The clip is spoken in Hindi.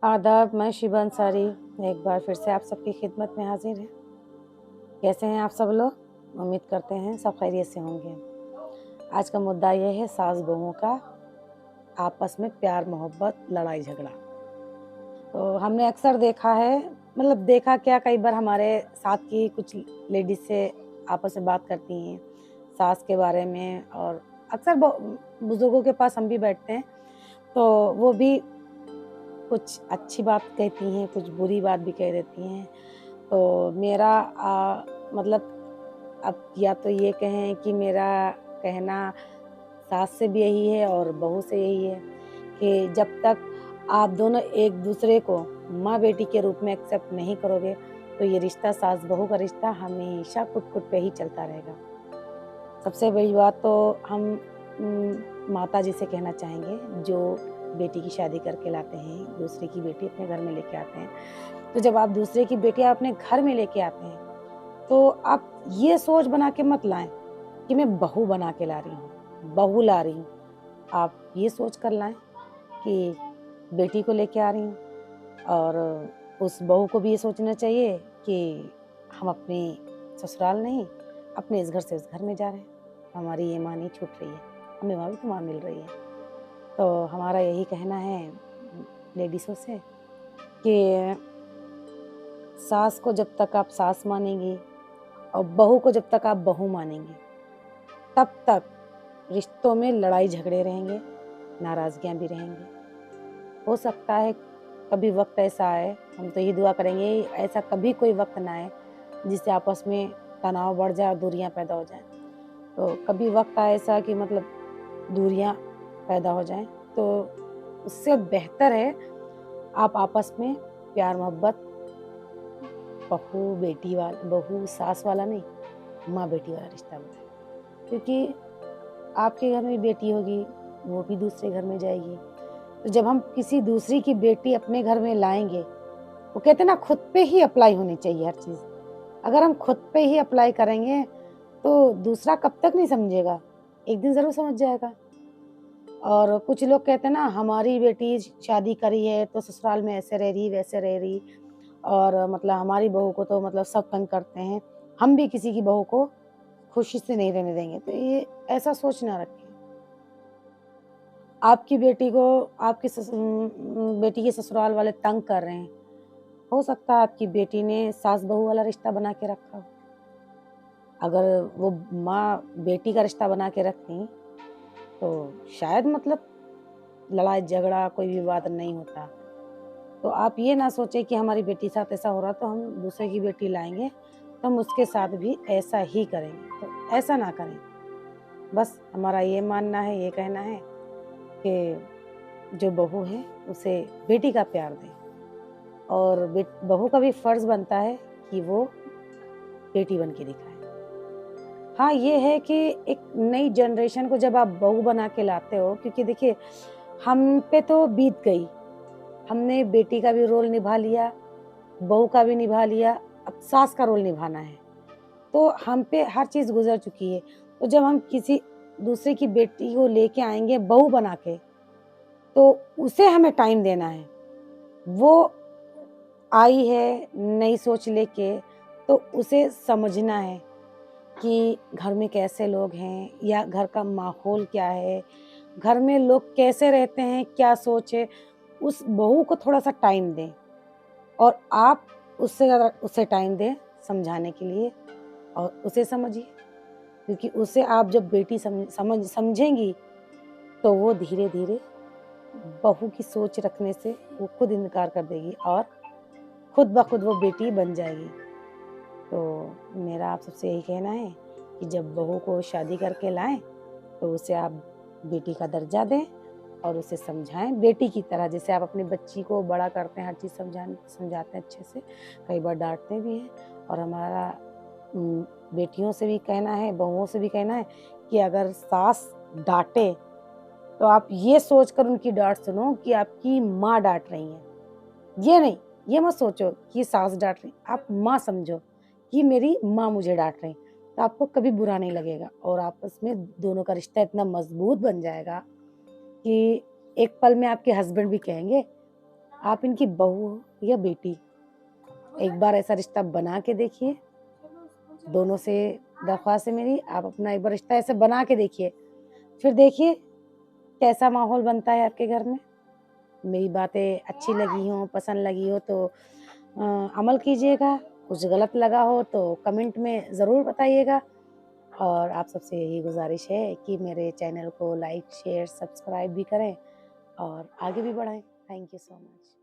आदाब, मैं शिबा अंसारी एक बार फिर से आप सबकी खिदमत में हाजिर है। कैसे हैं आप सब लोग? उम्मीद करते हैं सब खैरियत से होंगे। आज का मुद्दा ये है सास बहुओं का आपस में प्यार मोहब्बत लड़ाई झगड़ा। तो हमने अक्सर देखा है, मतलब देखा क्या, कई बार हमारे साथ की कुछ लेडीज से आपस में बात करती हैं सास के बारे में, और अक्सर बुजुर्गों के पास हम भी बैठते हैं तो वो भी कुछ अच्छी बात कहती हैं, कुछ बुरी बात भी कह देती हैं। तो मेरा मतलब अब या तो ये कहें कि मेरा कहना सास से भी यही है और बहू से यही है कि जब तक आप दोनों एक दूसरे को माँ बेटी के रूप में एक्सेप्ट नहीं करोगे तो ये रिश्ता सास बहू का रिश्ता हमेशा कुट-कुट पे ही चलता रहेगा। सबसे बड़ी बात तो हम माताजी से कहना चाहेंगे जो बेटी की शादी करके लाते हैं, दूसरे की बेटी अपने घर में लेके आते हैं। तो जब आप दूसरे की बेटी अपने घर में लेके आते हैं, तो आप ये सोच बना के मत लाएँ कि मैं बहू बना के ला रही हूँ, बहू ला रही हूँ। आप ये सोच कर लाएँ कि बेटी को लेके आ रही हूँ, और उस बहू को भी ये सोचना चाहिए कि हम अपने ससुराल नहीं, अपने इस घर से उस घर में जा रहे हैं। हमारी ये माँ नहीं छूट रही है, हमें वहाँ भी तो माँ मिल रही है। तो हमारा यही कहना है लेडीज़ों से कि सास को जब तक आप सास मानेंगी और बहू को जब तक आप बहू मानेंगी, तब तक रिश्तों में लड़ाई झगड़े रहेंगे, नाराज़गियाँ भी रहेंगी। हो सकता है कभी वक़्त ऐसा आए, हम तो ये दुआ करेंगे ऐसा कभी कोई वक़्त ना आए जिससे आपस में तनाव बढ़ जाए और दूरियाँ पैदा हो जाएँ। तो कभी वक़्त आए ऐसा कि मतलब दूरियाँ पैदा हो जाएँ, तो उससे बेहतर है आप आपस में प्यार मोहब्बत बहू सास वाला नहीं, माँ बेटी वाला रिश्ता बनाएँ। क्योंकि आपके घर में बेटी होगी, वो भी दूसरे घर में जाएगी। तो जब हम किसी दूसरी की बेटी अपने घर में लाएँगे, वो कहते हैं ना खुद पे ही अप्लाई होनी चाहिए हर चीज़। अगर हम खुद पे ही अप्लाई करेंगे, तो दूसरा कब तक नहीं समझेगा, एक दिन ज़रूर समझ जाएगा। और कुछ लोग कहते हैं ना हमारी बेटी शादी करी है तो ससुराल में ऐसे रह रही, वैसे रह रही, और मतलब हमारी बहू को तो मतलब सब तंग करते हैं, हम भी किसी की बहू को खुशी से नहीं रहने देंगे। तो ये ऐसा सोच ना रखें। आपकी बेटी को बेटी के ससुराल वाले तंग कर रहे हैं, हो सकता है आपकी बेटी ने सास-बहू वाला रिश्ता बना के रखा हो। अगर वो माँ बेटी का रिश्ता बना के रखतीं, तो शायद मतलब लड़ाई-झगड़ा, कोई विवाद नहीं होता। तो आप ये ना सोचें कि हमारी बेटी के साथ ऐसा हो रहा तो हम दूसरे की बेटी लाएँगे, तो हम उसके साथ भी ऐसा ही करेंगे। तो ऐसा ना करें। बस हमारा ये मानना है, ये कहना है कि जो बहू है उसे बेटी का प्यार दें, और बहू का भी फर्ज़ बनता है कि वो बेटी बन के दिखाए। हाँ, ये है कि एक नई जनरेशन को जब आप बहू बना के लाते हो, क्योंकि देखिए हम पे तो बीत गई, हमने बेटी का भी रोल निभा लिया, बहू का भी निभा लिया, अब सास का रोल निभाना है। तो हम पे हर चीज़ गुज़र चुकी है। तो जब हम किसी दूसरे की बेटी को लेके आएँगे बहू बना के, तो उसे हमें टाइम देना है। वो आई है नई सोच लेके, तो उसे समझना है कि घर में कैसे लोग हैं या घर का माहौल क्या है, घर में लोग कैसे रहते हैं, क्या सोच है, उस बहू को थोड़ा-सा टाइम दें, और आप उससे ज़्यादा उसे टाइम दें समझाने के लिए, और उसे समझिए। क्योंकि उसे आप जब बेटी समझेंगी, तो वो धीरे-धीरे बहू की सोच रखने से वो खुद इनकार कर देगी और खुद ब खुद वो बेटी बन जाएगी। तो मेरा आप सबसे यही कहना है कि जब बहू को शादी करके लाएँ, तो उसे आप बेटी का दर्जा दें और उसे समझाएँ बेटी की तरह। जैसे आप अपनी बच्ची को बड़ा करते हैं, हर चीज़ समझाते हैं अच्छे से, कई बार डाँटते भी हैं। और हमारा बेटियों से भी कहना है, बहुओं से भी कहना है कि अगर सास डाँटे, तो आप ये सोचकर उनकी डाँट सुनो कि आपकी माँ डाँट रही है। ये नहीं, ये मत सोचो कि सास डाँट रही, आप माँ समझो कि मेरी माँ मुझे डाँट रही, तो आपको कभी बुरा नहीं लगेगा, और आपस में दोनों का रिश्ता इतना मज़बूत बन जाएगा कि एक पल में आपके हस्बैंड भी कहेंगे आप इनकी बहू हो या बेटी, एक बार ऐसा रिश्ता बना के देखिए। दोनों से दरख्वास्त है मेरी, आप अपना एक बार रिश्ता ऐसे बना के देखिए, फिर देखिए कैसा माहौल बनता है आपके घर में। मेरी बातें अच्छी लगी हों, पसंद लगी हो तो अमल कीजिएगा, कुछ गलत लगा हो तो कमेंट में ज़रूर बताइएगा। और आप सबसे यही गुज़ारिश है कि मेरे चैनल को लाइक, शेयर, सब्सक्राइब भी करें और आगे भी बढ़ाएँ। Thank you so much.